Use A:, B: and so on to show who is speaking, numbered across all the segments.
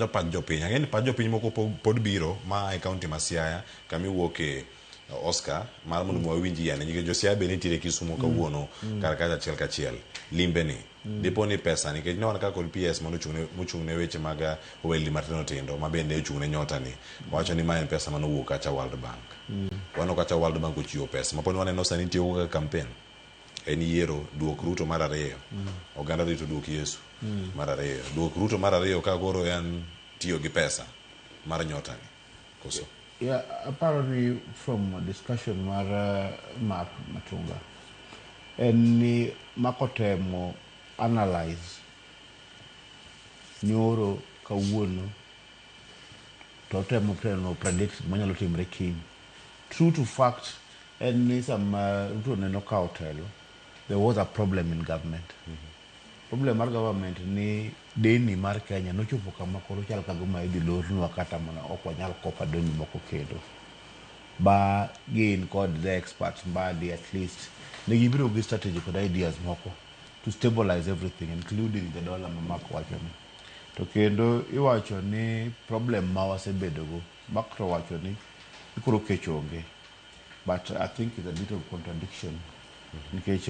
A: pad jopiny ang'eni pad jopiny moko pod biro ma e kaunti ma Siaya kami wuoke Oscar mar mondo mwa winji yane nikech jo Siaya be nitiere Kisumu kawuono kar kacha achiel kachiel limbe ni dipo ni pesa nikech non ka kod PS mochung'ne weche mag owelni matindo tindo ma bende ochung'ne nyota ni wacho ni ma en pesa manowuok kacha World Bank wano kacha World Bank ochiwo pesa mapod waneno sani tiyo kaka campaign en yiero duok Ruto mar ariyo oganda rito duok Yesu mar ariyo duok Ruto mar ariyo ka goro en tiyo gi pesa mar nyota ni koso.
B: Yeah, apparently from a discussion mar Mark Matunga and ni makotemo analyze nyoro kawuono to temo predict manyalo timre kiny. True to fact and ni sama Ruto neno ka otelo there was a problem in government. Problem mar government ni deni mar Kenya nochopo kama koro chal kaguma idhi lornwa kata mana ok wanyal kopa deni moko kendo. Ba gin kod the experts mbadi at least ne gibiro gi strategy kod ideas moko to stabilize everything including the dollar mamako wacho ni. To kendo iwacho ni problem ma wasebedo go makro wacho ni ikoro kech onge. But I think it's a bit of contradiction. Nikech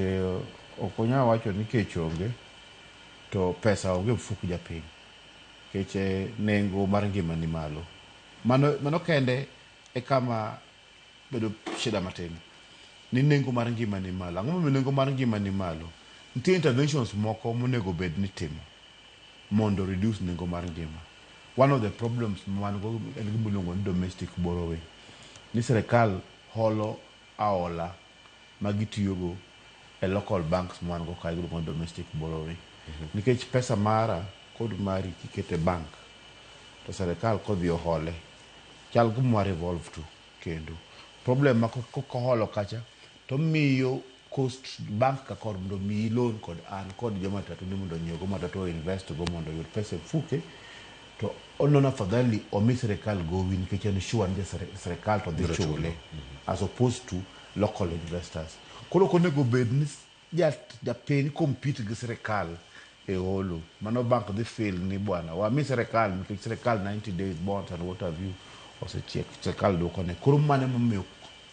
B: okonya wacho ni kech onge to pesa onge mfuku japiny. Keche nengo mar ngima ni malo. Mano kende e kama bedo shida matin. Ni nengo mar ngima ni malo. Ang'o momiyo nengo mar ngima ni malo? Nitie interventions moko monego bed ni timo mondo reduce nengo mar ngima. One of the problems man go en gimiluongo ni domestic borrowing. Ni sirkal holo hola magitiyogo e local banks man go ka iluongo domestic borrowing. Nikech pesa mara kod mari kikete bank to sirkal kodhi ohole chal gima revolve to kendo problem ma koholo kacha to miyo cost bank ka kod mondo mi loan kod an kod joma tatu ni mondo nyiewo matatu invest go mondo yud pesa fuke to onona fadhali omi sirkal gowi nikech en sure ni sirkal to dhi chule as opposed to local investors. Koro konego bed ni japiny compete gi sirkal e holo mano bank dhi fail ni bwana wami sirkal nikech sirkal 90 days bonds and what have you osechiek sirkal dwoko ne koro mane momiyo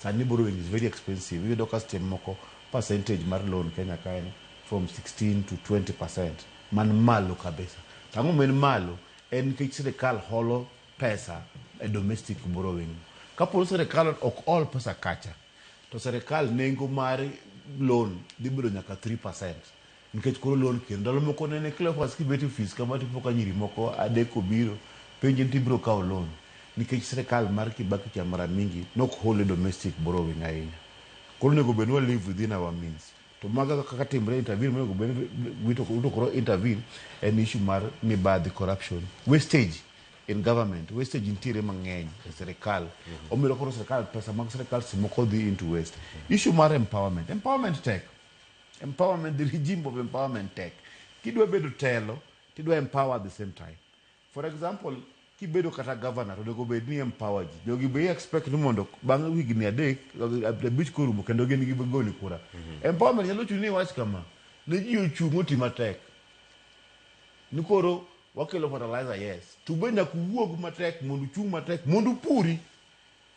B: sani borrowing is very expensive. Iyudo ka stem moko percentage mar loan Kenya ka en from 16 to 20% man malo kabisa. Tango men malo en nikech sirkal holo pesa e domestic borrowing. Kapo sirkal ok all pesa kacha to sirkal nengo mar loan dhi bedo nyaka 3%. Nikech koro loan kendo ndalo moko nene clever skibeti fees kama tipo ka nyiri moko adeko biro penje ntibro kawo loan nikech sirkal mar Kibaki cha mara mingi nok hold domestic borrowing ahinya. Koro nego benwa live within our means. To maga kaka timbre intervene nego ben wito koro intervene an issue mar mibadhi corruption wastage in government wastage intiere mang'eny e sirkal omiro koro sirkal pesa mag sirkal simoko dhi into waste. Issue mar empowerment tech. Empowerment, the regime of empowerment tech. Kidwa bedo telo, tidwa empower at the same time. For example, kibedo kata governor, onego bed ni empower ji. Jogi be expect ni mondo bang' wigni adek, abich korumo kendo gin gigoni kura. Empowerment nyalo chuni wach kama, ne ji ochung' oti matek. Nikoro wakelo fertilizer yes. Tube nyaka wuog matek mondo chung' matek mondo puri.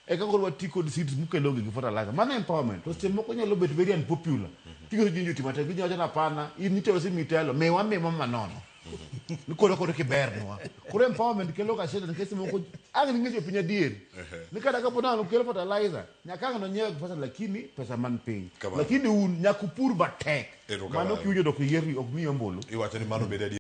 B: Eka koro wati kod seeds mukelo gi fertilizer. Mano empowerment. To stem moko nyalo bet very unpopular. Tigo jinjo timata gi nyocha na pana in nitewe si mitelo mewa mama nono. Nikoro kibernowa. Koro empowerment kelo ka shida nikech moko ang ni ngecho pinya dier. Nikada ka pona kelo fertilizer. Nyaka no nyewe pesa lakini pesa man piny. Lakini un nyakupur batek. Mano kiujo dok yeri ok miyo mbulu.
A: Iwacho ni mano bede